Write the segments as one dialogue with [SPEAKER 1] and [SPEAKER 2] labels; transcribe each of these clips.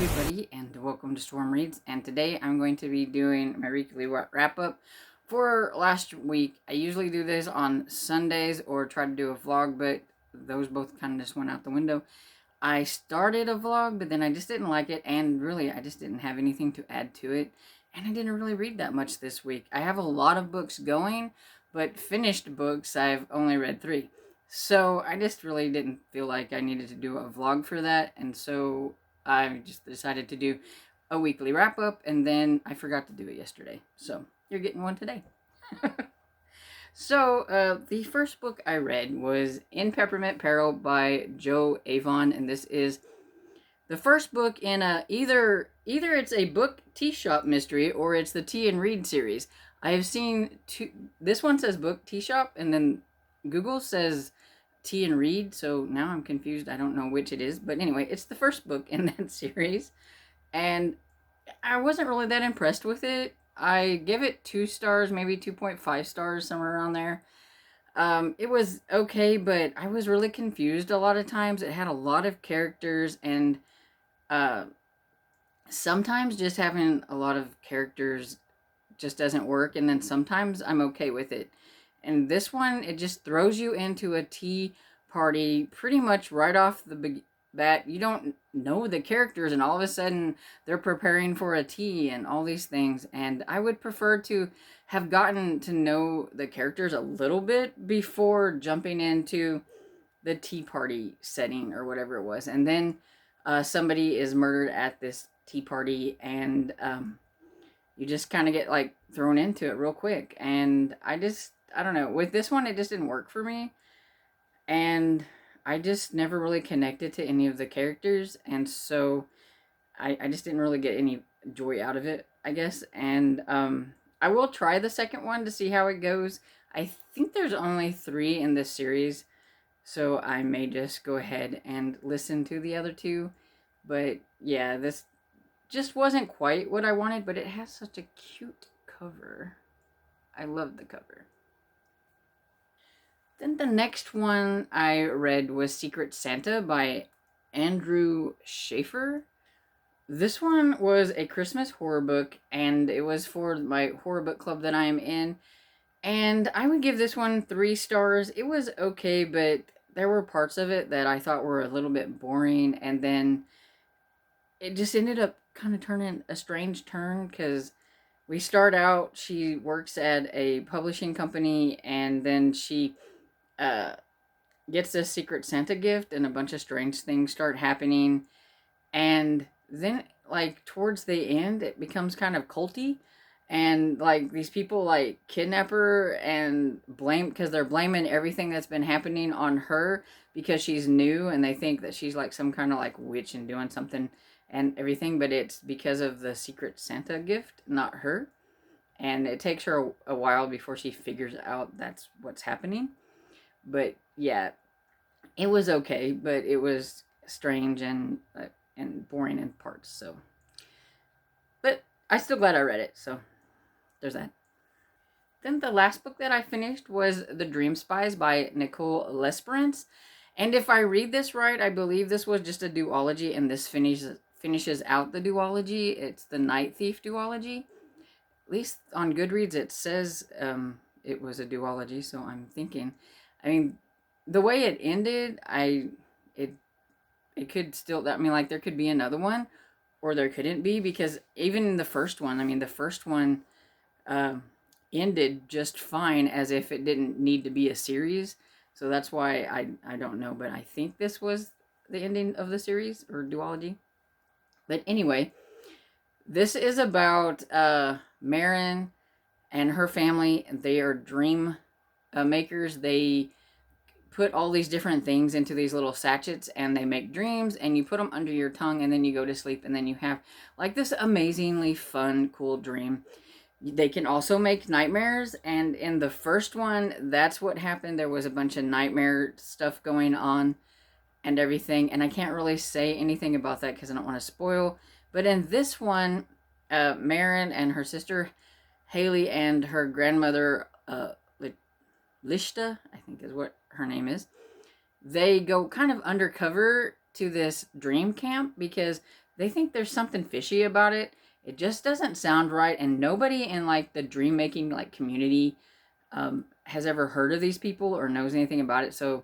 [SPEAKER 1] everybody, and welcome to Storm Reads. And today I'm going to be doing my weekly wrap up for last week. I usually do this on Sundays or try to do a vlog, but those both kind of just went out the window. I started a vlog, but then I just didn't like it, and really I just didn't have anything to add to it, and I didn't really read that much this week. I have a lot of books going, but finished books I've only read 3. So I just really didn't feel like I needed to do a vlog for that, and so I just decided to do a weekly wrap up, and then I forgot to do it yesterday. So you're getting one today. So, the first book I read was In Peppermint Peril by Joe Avon, and this is the first book in either it's a book tea shop mystery or it's the Tea and Read series. I have seen two. This one says book tea shop, and then Google says Tea and Read. So now I'm confused. I don't know which it is, but anyway, it's the first book in that series, and I wasn't really that impressed with it. I give it 2 stars, maybe 2.5 stars, somewhere around there. It was okay, but I was really confused a lot of times. It had a lot of characters, and uh, sometimes just having a lot of characters just doesn't work, and then sometimes I'm okay with it. And this one, it just throws you into a tea party pretty much right off the bat. You don't know the characters, and all of a sudden they're preparing for a tea and all these things. And I would prefer to have gotten to know the characters a little bit before jumping into the tea party setting or whatever it was. And then somebody is murdered at this tea party, and you just kind of get like thrown into it real quick. And I don't know, with this one it just didn't work for me, and I just never really connected to any of the characters, and so I just didn't really get any joy out of it, I guess. And I will try the second one to see how it goes. I think there's only 3 in this series, so I may just go ahead and listen to the other 2. But yeah, this just wasn't quite what I wanted, but it has such a cute cover. I love the cover. Then the next one I read was Secret Santa by Andrew Schaefer. This one was a Christmas horror book, and it was for my horror book club that I am in. And I would give this one 3 stars. It was okay, but there were parts of it that I thought were a little bit boring, and then it just ended up kind of turning a strange turn, because we start out, she works at a publishing company, and then she uh, gets this Secret Santa gift, and a bunch of strange things start happening. And then, like, towards the end, it becomes kind of culty. And, like, these people, like, kidnap her and blame, because they're blaming everything that's been happening on her because she's new, and they think that she's, like, some kind of, like, witch and doing something and everything, but it's because of the Secret Santa gift, not her. And it takes her a while before she figures out that's what's happening. But yeah, it was okay, but it was strange and boring in parts. So, but I'm still glad I read it. So there's that. Then the last book that I finished was The Dream Spies by Nicole Lesperance. And if I read this right, I believe this was just a duology, and this finishes out the duology. It's the Night Thief duology. At least on Goodreads it says it was a duology, so I'm thinking, I mean, the way it ended, it it could still, I mean, like, there could be another one, or there couldn't be, because even the first one, I mean, the first one uh, ended just fine, as if it didn't need to be a series. So that's why I don't know, but I think this was the ending of the series or duology. But anyway, this is about Marin and her family. They are dream makers. They put all these different things into these little sachets, and they make dreams, and you put them under your tongue, and then you go to sleep, and then you have like this amazingly fun, cool dream. They can also make nightmares, and in the first one, that's what happened. There was a bunch of nightmare stuff going on and everything, and I can't really say anything about that because I don't want to spoil. But in this one, Marin and her sister Haley and her grandmother Lishta, I think is what her name is, they go kind of undercover to this dream camp because they think there's something fishy about it. It just doesn't sound right, and nobody in like the dream making like community has ever heard of these people or knows anything about it. So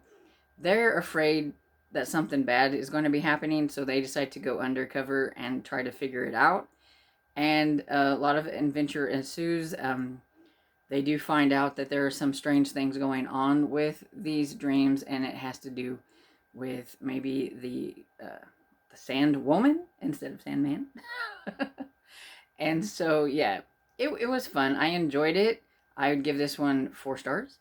[SPEAKER 1] they're afraid that something bad is going to be happening, so they decide to go undercover and try to figure it out. And a lot of adventure ensues. They do find out that there are some strange things going on with these dreams, and it has to do with maybe the Sand Woman instead of Sandman. And so, yeah, it was fun. I enjoyed it. I would give this one 4 stars.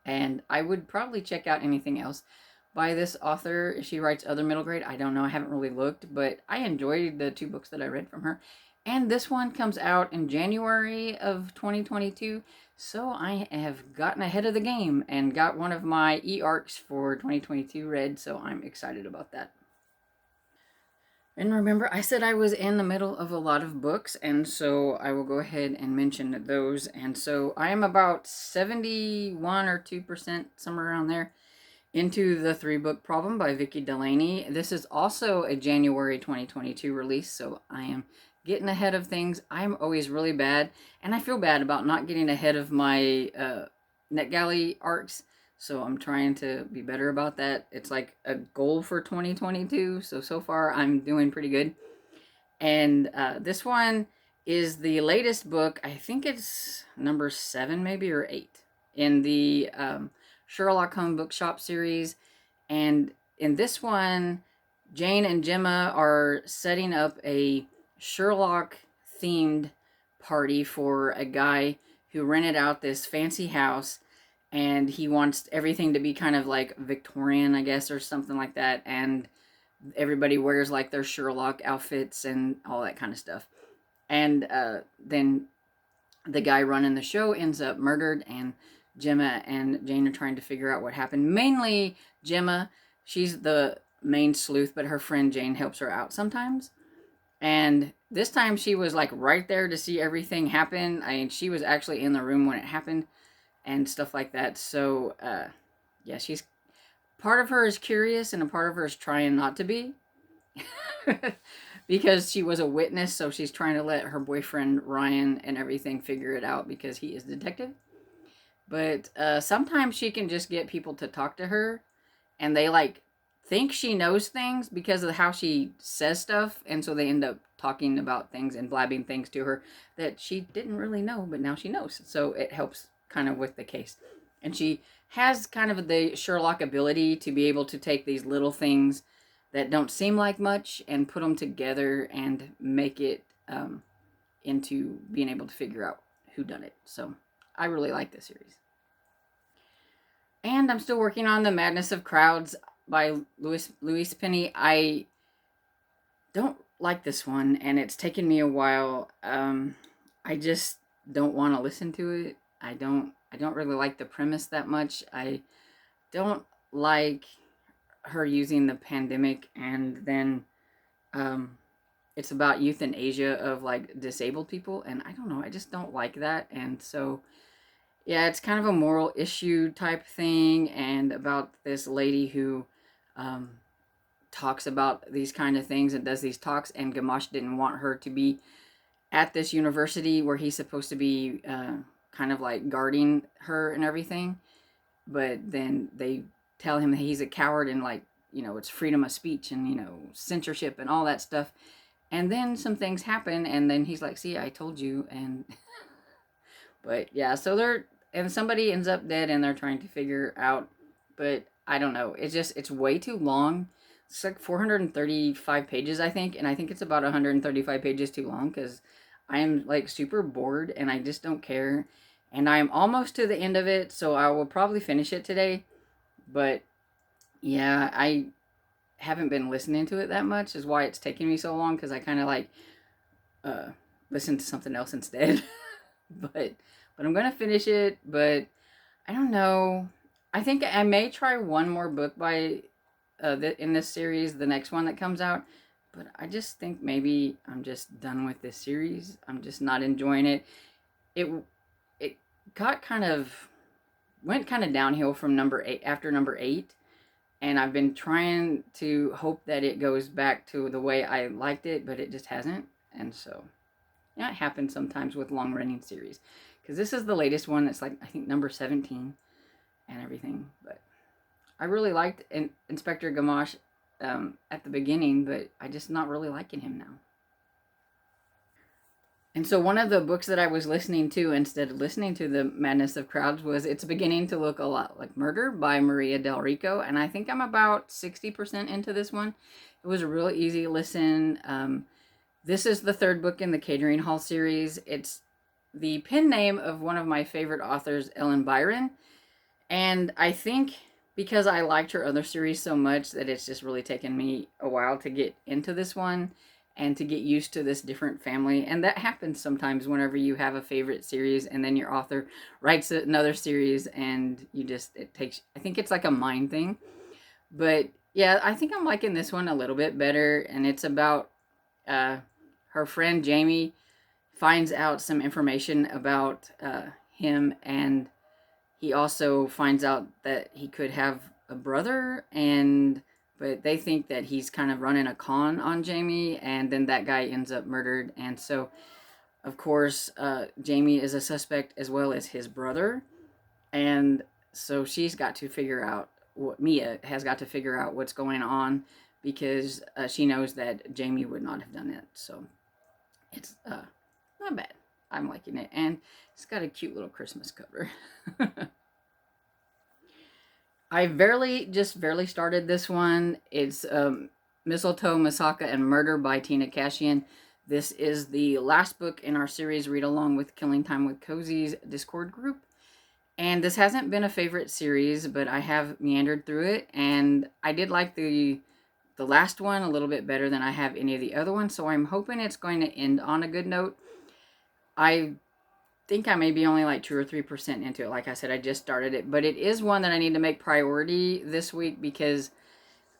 [SPEAKER 1] And I would probably check out anything else by this author. She writes other middle grade. I don't know. I haven't really looked, but I enjoyed the 2 books that I read from her. And this one comes out in January of 2022. So I have gotten ahead of the game and got one of my e-arcs for 2022 read. So I'm excited about that. And remember, I said I was in the middle of a lot of books, and so I will go ahead and mention those. And so I am about 71 or 2%, somewhere around there, into the 3-book problem by Vicki Delaney. This is also a January 2022 release, so I am getting ahead of things. I'm always really bad, and I feel bad about not getting ahead of my NetGalley arcs. So I'm trying to be better about that. It's like a goal for 2022. So far I'm doing pretty good. And this one is the latest book. I think it's number 7 maybe or 8 in the Sherlock Holmes Bookshop series. And in this one, Jane and Gemma are setting up a Sherlock themed party for a guy who rented out this fancy house, and he wants everything to be kind of like Victorian, I guess, or something like that. And everybody wears like their Sherlock outfits and all that kind of stuff. And then the guy running the show ends up murdered, and Gemma and Jane are trying to figure out what happened. Mainly Gemma, she's the main sleuth, but her friend Jane helps her out sometimes. And this time she was like right there to see everything happen. I mean, she was actually in the room when it happened and stuff like that. So, yeah, she's part of her is curious and a part of her is trying not to be because she was a witness. So she's trying to let her boyfriend Ryan and everything figure it out because he is a detective. But sometimes she can just get people to talk to her, and they like think she knows things because of how she says stuff, and so they end up talking about things and blabbing things to her that she didn't really know, but now she knows. So it helps kind of with the case. And she has kind of the Sherlock ability to be able to take these little things that don't seem like much and put them together and make it into being able to figure out who done it. So I really like this series. And I'm still working on The Madness of Crowds by Louise Penny. I don't like this one, and it's taken me a while. I just don't want to listen to it. I don't really like the premise that much. I don't like her using the pandemic, and then it's about euthanasia of like disabled people, and I don't know, I just don't like that. And so yeah, it's kind of a moral issue type thing, and about this lady who talks about these kind of things and does these talks, and Gamache didn't want her to be at this university where he's supposed to be kind of like guarding her and everything, but then they tell him that he's a coward, and like, you know, it's freedom of speech and, you know, censorship and all that stuff. And then some things happen, and then he's like, see, I told you. And but yeah, so and somebody ends up dead, and they're trying to figure out, but I don't know, it's way too long. It's like 435 pages, I think, and I think it's about 135 pages too long because I am like super bored and I just don't care. And I'm almost to the end of it, so I will probably finish it today. But yeah, I haven't been listening to it that much, is why it's taking me so long, because I kind of like listen to something else instead. but I'm gonna finish it. But I don't know. I think I may try one more book by in this series, the next one that comes out. But I just think maybe I'm just done with this series. I'm just not enjoying it. It got kind of went kind of downhill from number 8 after number 8. And I've been trying to hope that it goes back to the way I liked it, but it just hasn't. And so, yeah, it happens sometimes with long running series. Because this is the latest one that's like, I think, number 17 and everything. But I really liked Inspector Gamache at the beginning, but I just not really liking him now. And so one of the books that I was listening to instead of listening to The Madness of Crowds was It's Beginning to Look a Lot Like Murder by Maria Del Rico. And I think I'm about 60% into this one. It was a really easy listen. This is the third book in the Catering Hall series. It's the pen name of one of my favorite authors, Ellen Byron. And I think because I liked her other series so much that it's just really taken me a while to get into this one and to get used to this different family. And that happens sometimes whenever you have a favorite series and then your author writes another series and you just, it takes, I think it's like a mind thing. But yeah, I think I'm liking this one a little bit better. And it's about her friend Jamie finds out some information about him, and he also finds out that he could have a brother, and but they think that he's kind of running a con on Jamie, and then that guy ends up murdered. And so, of course, Jamie is a suspect as well as his brother, and so she's got to figure out what Mia has got to figure out what's going on because she knows that Jamie would not have done it. So it's not bad. I'm liking it, and it's got a cute little Christmas cover. I just barely started this one. It's Mistletoe, Masaka, and Murder by Tina Cashian. This is the last book in our series, Read Along with Killing Time with Cozy's Discord group. And this hasn't been a favorite series, but I have meandered through it. And I did like the last one a little bit better than I have any of the other ones. So I'm hoping it's going to end on a good note. I think I may be only like 2 or 3% into it. Like I said, I just started it, but it is one that I need to make priority this week because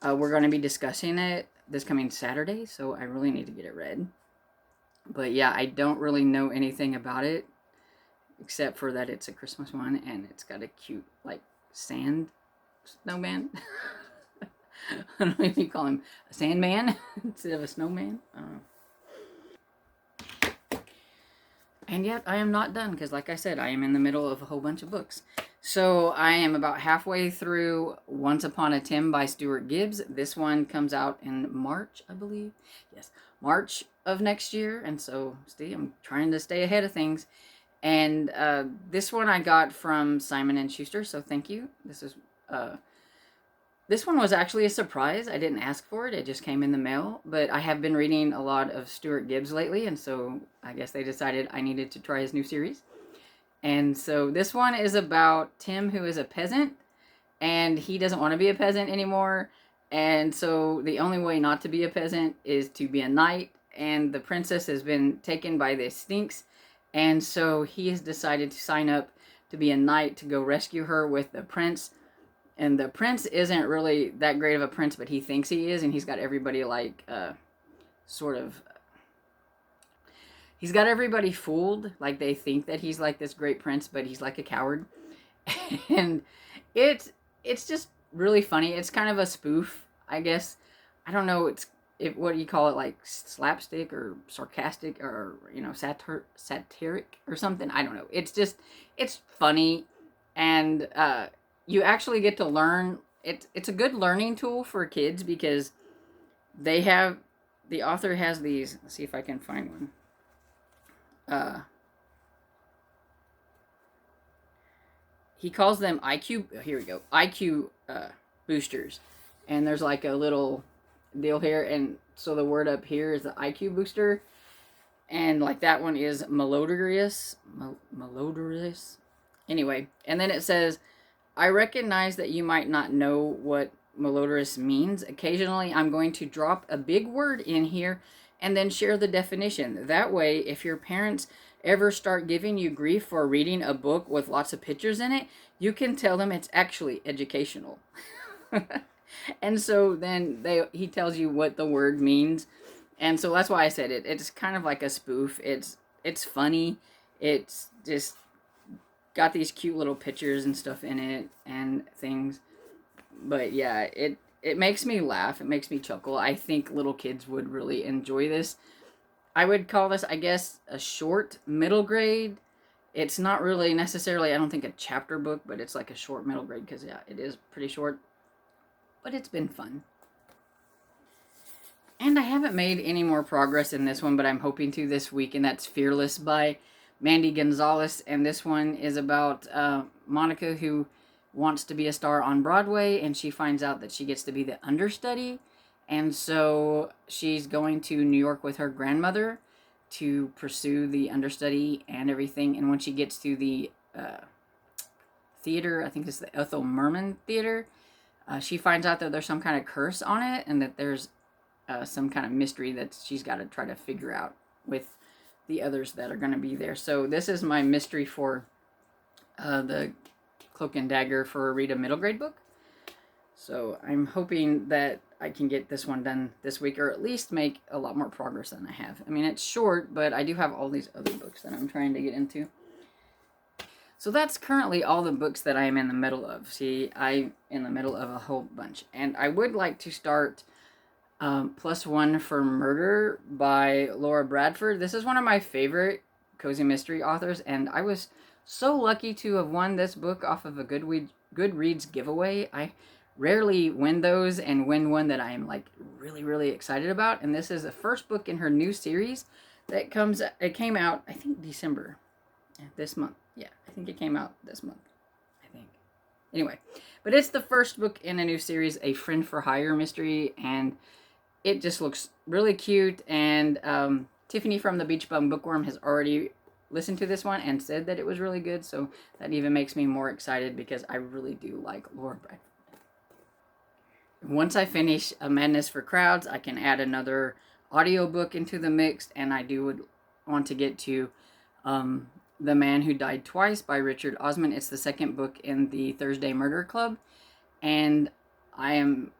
[SPEAKER 1] we're going to be discussing it this coming Saturday, so I really need to get it read. But yeah, I don't really know anything about it except for that it's a Christmas one and it's got a cute like sand snowman. I don't know if you call him a sandman instead of a snowman. I don't know. And yet I am not done because, like I said, I am in the middle of a whole bunch of books. So I am about halfway through Once Upon a Tim by Stuart Gibbs. This one comes out in March, I believe. Yes, March of next year. And so, see, I'm trying to stay ahead of things. And this one I got from Simon & Schuster, so thank you. This one was actually a surprise. I didn't ask for it. It just came in the mail. But I have been reading a lot of Stuart Gibbs lately, and so I guess they decided I needed to try his new series. And so this one is about Tim, who is a peasant, and he doesn't want to be a peasant anymore. And so the only way not to be a peasant is to be a knight. And the princess has been taken by the Stinks. And so he has decided to sign up to be a knight to go rescue her with the prince. And the prince isn't really that great of a prince, but he thinks he is. And he's got everybody like, he's got everybody fooled. Like they think that he's like this great prince, but he's like a coward. And it's just really funny. It's kind of a spoof, I guess. I don't know. What do you call it? Like slapstick or sarcastic or, satiric or something. I don't know. It's funny. And, you actually get to learn. It's a good learning tool for kids because the author has these. Let's see if I can find one. He calls them IQ. Here we go. IQ boosters, and there's like a little deal here, and so the word up here is the IQ booster, and like that one is malodorous. Malodorous. Anyway, and then it says, I recognize that you might not know what malodorous means. Occasionally, I'm going to drop a big word in here and then share the definition. That way, if your parents ever start giving you grief for reading a book with lots of pictures in it, you can tell them it's actually educational. And so then he tells you what the word means. And so that's why I said it. It's kind of like a spoof. It's funny. It's just got these cute little pictures and stuff in it and things. But yeah, it makes me laugh. It makes me chuckle. I think little kids would really enjoy this. I would call this, I guess, a short middle grade. It's not really necessarily, I don't think, a chapter book, but it's like a short middle grade because, yeah, it is pretty short. But it's been fun. And I haven't made any more progress in this one, but I'm hoping to this week, and that's Fearless by Mandy Gonzalez. And this one is about Monica, who wants to be a star on Broadway, and she finds out that she gets to be the understudy. And so she's going to New York with her grandmother to pursue the understudy and everything. And when she gets to the theater, I think it's the Ethel Merman Theater, she finds out that there's some kind of curse on it, and that there's some kind of mystery that she's got to try to figure out with the others that are going to be there. So this is my mystery for the Cloak and Dagger for a Read a middle grade book. So I'm hoping that I can get this one done this week, or at least make a lot more progress than I have. I mean, it's short, but I do have all these other books that I'm trying to get into. So that's currently all the books that I am in the middle of. See, I'm in the middle of a whole bunch. And I would like to start Plus One for Murder by Laura Bradford. This is one of my favorite cozy mystery authors, and I was so lucky to have won this book off of a Goodreads giveaway. I rarely win those, and win one that I am like really, really excited about. And this is the first book in her new series that came out, I think, December. This month. Yeah, I think it came out this month. I think. Anyway, but it's the first book in a new series, A Friend for Hire mystery, and it just looks really cute. And Tiffany from the Beach Bum Bookworm has already listened to this one and said that it was really good, so that even makes me more excited because I really do like Laura Bradford. Once I finish A Madness for Crowds, I can add another audiobook into the mix, and I would want to get to The Man Who Died Twice by Richard Osman. It's the second book in the Thursday Murder Club, and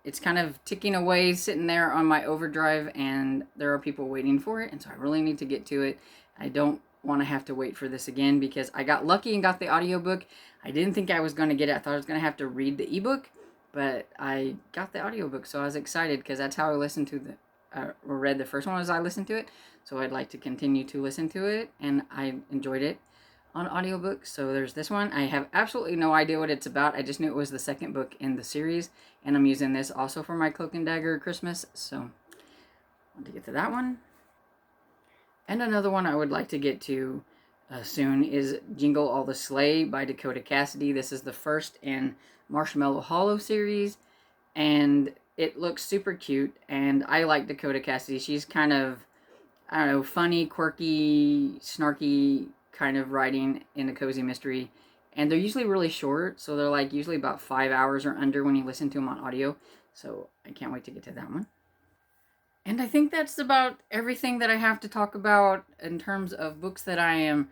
[SPEAKER 1] it's kind of ticking away, sitting there on my overdrive, and there are people waiting for it, and so I really need to get to it. I don't want to have to wait for this again because I got lucky and got the audiobook. I didn't think I was going to get it. I thought I was going to have to read the ebook, but I got the audiobook, so I was excited because that's how I listened to or read the first one as I listened to it. So I'd like to continue to listen to it, and I enjoyed it on audiobook. So there's this one. I have absolutely no idea what it's about. I just knew it was the second book in the series, and I'm using this also for my Cloak and Dagger Christmas. So I want to get to that one. And another one I would like to get to soon is Jingle All the Sleigh by Dakota Cassidy. This is the first in Marshmallow Hollow series, and it looks super cute, and I like Dakota Cassidy. She's kind of, I don't know, funny, quirky, snarky kind of writing in a cozy mystery, and they're usually really short, so they're like usually about 5 hours or under when you listen to them on audio, so I can't wait to get to that one. And I think that's about everything that I have to talk about in terms of books that I am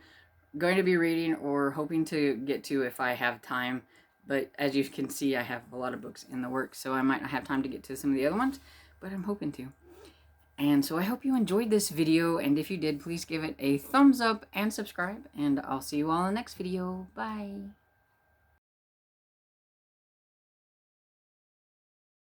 [SPEAKER 1] going to be reading or hoping to get to if I have time. But as you can see, I have a lot of books in the works, so I might not have time to get to some of the other ones, but I'm hoping to. And so I hope you enjoyed this video, and if you did, please give it a thumbs up and subscribe, and I'll see you all in the next video. Bye!